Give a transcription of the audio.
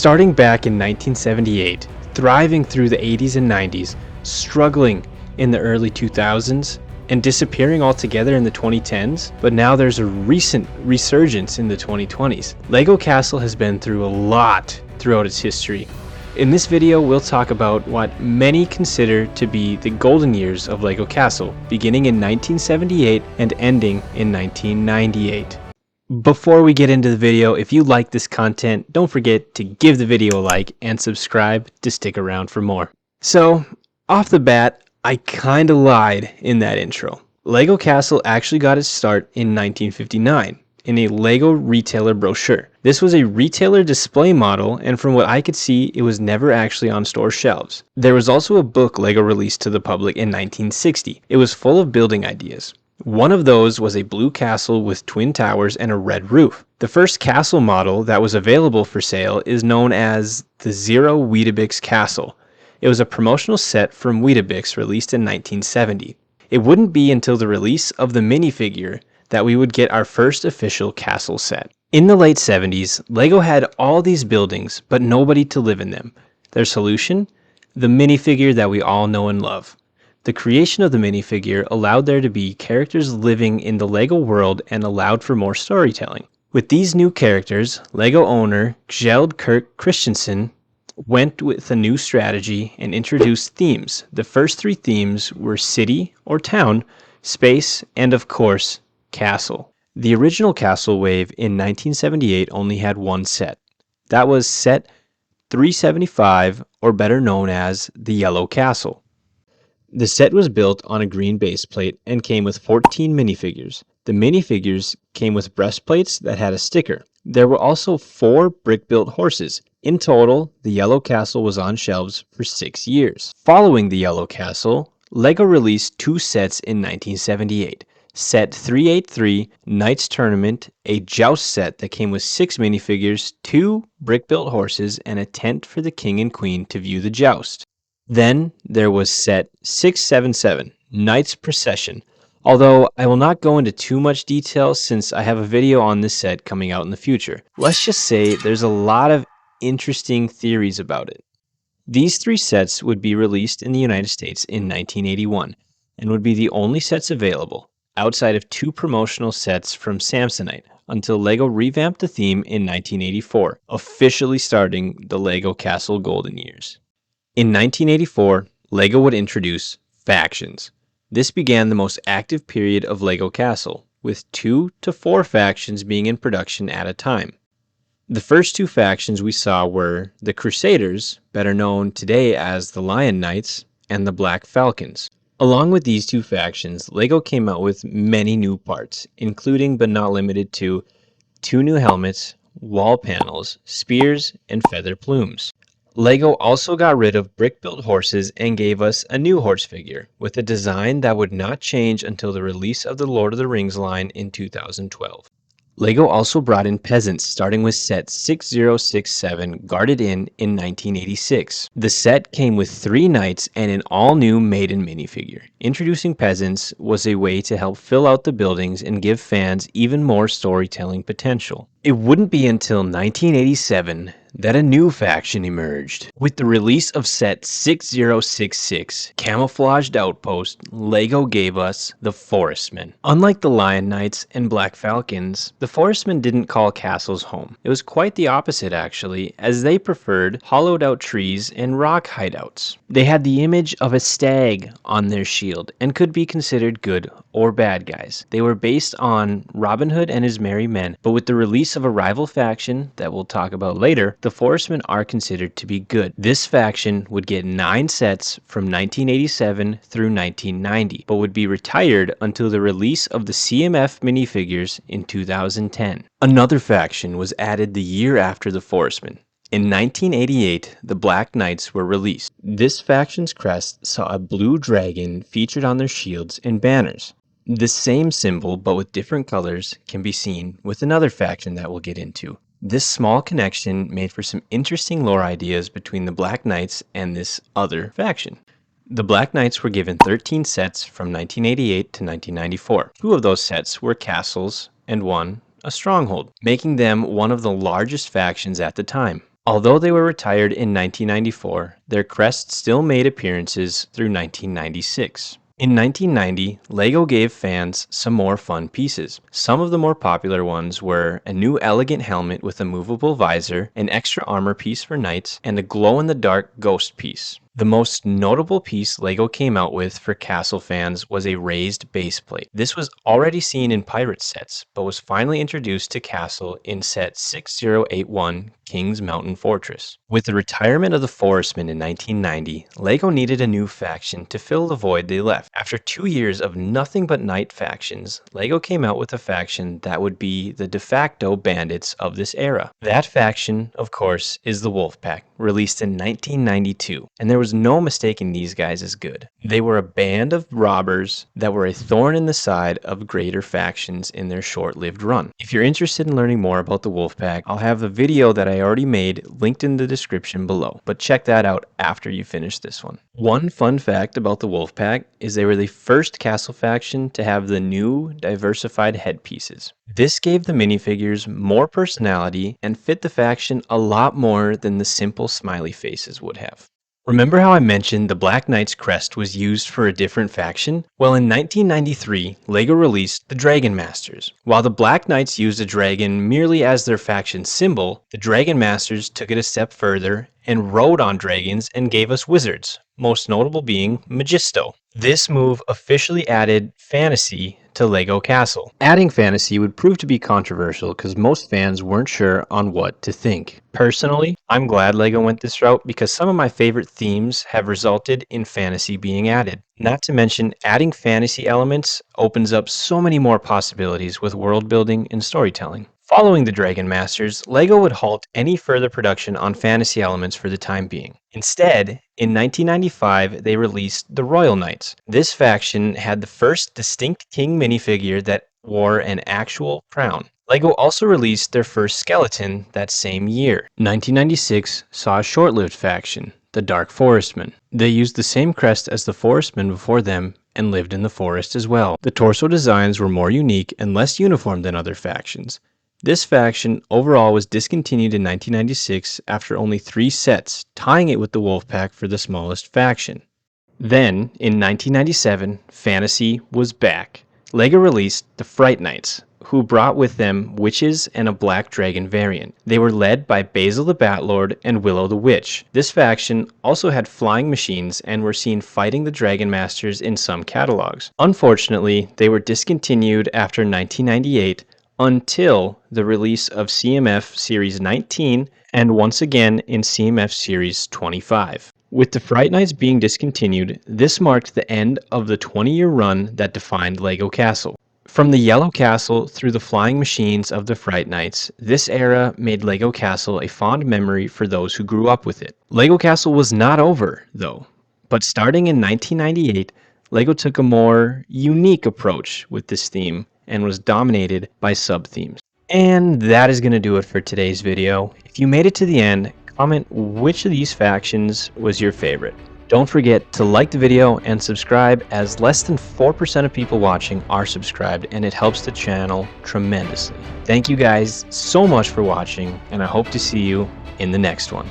Starting back in 1978, thriving through the 80s and 90s, struggling in the early 2000s, and disappearing altogether in the 2010s, but now there's a recent resurgence in the 2020s. LEGO Castle has been through a lot throughout its history. In this video, we'll talk about what many consider to be the golden years of LEGO Castle, beginning in 1978 and ending in 1998. Before we get into the video, if you like this content, don't forget to give the video a like and subscribe to stick around for more. So, off the bat, I kinda lied in that intro. LEGO Castle actually got its start in 1959 in a LEGO retailer brochure. This was a retailer display model, and from what I could see, it was never actually on store shelves. There was also a book LEGO released to the public in 1960. It was full of building ideas. One of those was a blue castle with twin towers and a red roof. The first castle model that was available for sale is known as the Zero Weetabix Castle. It was a promotional set from Weetabix released in 1970. It wouldn't be until the release of the minifigure that we would get our first official castle set. In the late 70s, LEGO had all these buildings, but nobody to live in them. Their solution? The minifigure that we all know and love. The creation of the minifigure allowed there to be characters living in the LEGO world and allowed for more storytelling. With these new characters, LEGO owner Kjeld Kirk Christensen went with a new strategy and introduced themes. The first three themes were city or town, space, and of course, castle. The original castle wave in 1978 only had one set. That was set 375, or better known as the Yellow Castle. The set was built on a green base plate and came with 14 minifigures. The minifigures came with breastplates that had a sticker. There were also 4 brick-built horses. In total, the Yellow Castle was on shelves for 6 years. Following the Yellow Castle, LEGO released 2 sets in 1978. Set 383, Knights Tournament, a joust set that came with 6 minifigures, 2 brick-built horses, and a tent for the king and queen to view the joust. Then there was set 677, Knights Procession, although I will not go into too much detail since I have a video on this set coming out in the future. Let's just say there's a lot of interesting theories about it. These 3 sets would be released in the United States in 1981 and would be the only sets available, outside of 2 promotional sets from Samsonite, until LEGO revamped the theme in 1984, officially starting the LEGO Castle Golden Years. In 1984, LEGO would introduce factions. This began the most active period of LEGO Castle, with 2 to 4 factions being in production at a time. The first 2 factions we saw were the Crusaders, better known today as the Lion Knights, and the Black Falcons. Along with these 2 factions, LEGO came out with many new parts, including but not limited to 2 new helmets, wall panels, spears, and feather plumes. LEGO also got rid of brick-built horses and gave us a new horse figure, with a design that would not change until the release of the Lord of the Rings line in 2012. LEGO also brought in peasants, starting with set 6067 Guarded in 1986. The set came with 3 knights and an all-new maiden minifigure. Introducing peasants was a way to help fill out the buildings and give fans even more storytelling potential. It wouldn't be until 1987 that a new faction emerged. With the release of set 6066, Camouflaged Outpost, LEGO gave us the Forestmen. Unlike the Lion Knights and Black Falcons, the Forestmen didn't call castles home. It was quite the opposite actually, as they preferred hollowed out trees and rock hideouts. They had the image of a stag on their shield and could be considered good or bad guys. They were based on Robin Hood and his merry men, but with the release of a rival faction that we'll talk about later, the Forestmen are considered to be good. This faction would get 9 sets from 1987 through 1990, but would be retired until the release of the CMF minifigures in 2010. Another faction was added the year after the Forestmen. In 1988, the Black Knights were released. This faction's crest saw a blue dragon featured on their shields and banners. The same symbol, but with different colors, can be seen with another faction that we'll get into. This small connection made for some interesting lore ideas between the Black Knights and this other faction. The Black Knights were given 13 sets from 1988 to 1994. 2 of those sets were castles and 1 a stronghold, making them one of the largest factions at the time. Although they were retired in 1994, their crest still made appearances through 1996. In 1990, LEGO gave fans some more fun pieces. Some of the more popular ones were a new elegant helmet with a movable visor, an extra armor piece for knights, and a glow-in-the-dark ghost piece. The most notable piece LEGO came out with for Castle fans was a raised base plate. This was already seen in Pirate sets, but was finally introduced to Castle in set 6081 King's Mountain Fortress. With the retirement of the Forestmen in 1990, LEGO needed a new faction to fill the void they left. After 2 years of nothing but knight factions, LEGO came out with a faction that would be the de facto bandits of this era. That faction, of course, is the Wolfpack, released in 1992, and there was no mistaking these guys as good. They were a band of robbers that were a thorn in the side of greater factions in their short-lived run. If you're interested in learning more about the Wolfpack, I'll have a video that I already made linked in the description below, but check that out after you finish this one. One fun fact about the Wolfpack is they were the first Castle faction to have the new diversified headpieces. This gave the minifigures more personality and fit the faction a lot more than the simple smiley faces would have. Remember how I mentioned the Black Knight's crest was used for a different faction? Well, in 1993, LEGO released the Dragon Masters. While the Black Knights used a dragon merely as their faction symbol, the Dragon Masters took it a step further and rode on dragons and gave us wizards, most notable being Magisto. This move officially added fantasy to LEGO Castle. Adding fantasy would prove to be controversial because most fans weren't sure on what to think. Personally, I'm glad LEGO went this route because some of my favorite themes have resulted in fantasy being added. Not to mention, adding fantasy elements opens up so many more possibilities with world building and storytelling. Following the Dragon Masters, LEGO would halt any further production on fantasy elements for the time being. Instead, in 1995, they released the Royal Knights. This faction had the first distinct king minifigure that wore an actual crown. LEGO also released their first skeleton that same year. 1996 saw a short-lived faction, the Dark Forestmen. They used the same crest as the Forestmen before them and lived in the forest as well. The torso designs were more unique and less uniform than other factions. This faction overall was discontinued in 1996 after only 3 sets, tying it with the Wolfpack for the smallest faction. Then, in 1997, fantasy was back. LEGO released the Fright Knights, who brought with them witches and a black dragon variant. They were led by Basil the Batlord and Willow the Witch. This faction also had flying machines and were seen fighting the Dragon Masters in some catalogs. Unfortunately, they were discontinued after 1998 until the release of CMF Series 19 and once again in CMF Series 25. With the Fright Knights being discontinued, this marked the end of the 20-year run that defined LEGO Castle. From the Yellow Castle through the flying machines of the Fright Knights, this era made LEGO Castle a fond memory for those who grew up with it. LEGO Castle was not over, though, but starting in 1998, LEGO took a more unique approach with this theme and was dominated by sub-themes. And that is going to do it for today's video. If you made it to the end, comment which of these factions was your favorite. Don't forget to like the video and subscribe, as less than 4% of people watching are subscribed, and it helps the channel tremendously. Thank you guys so much for watching, and I hope to see you in the next one.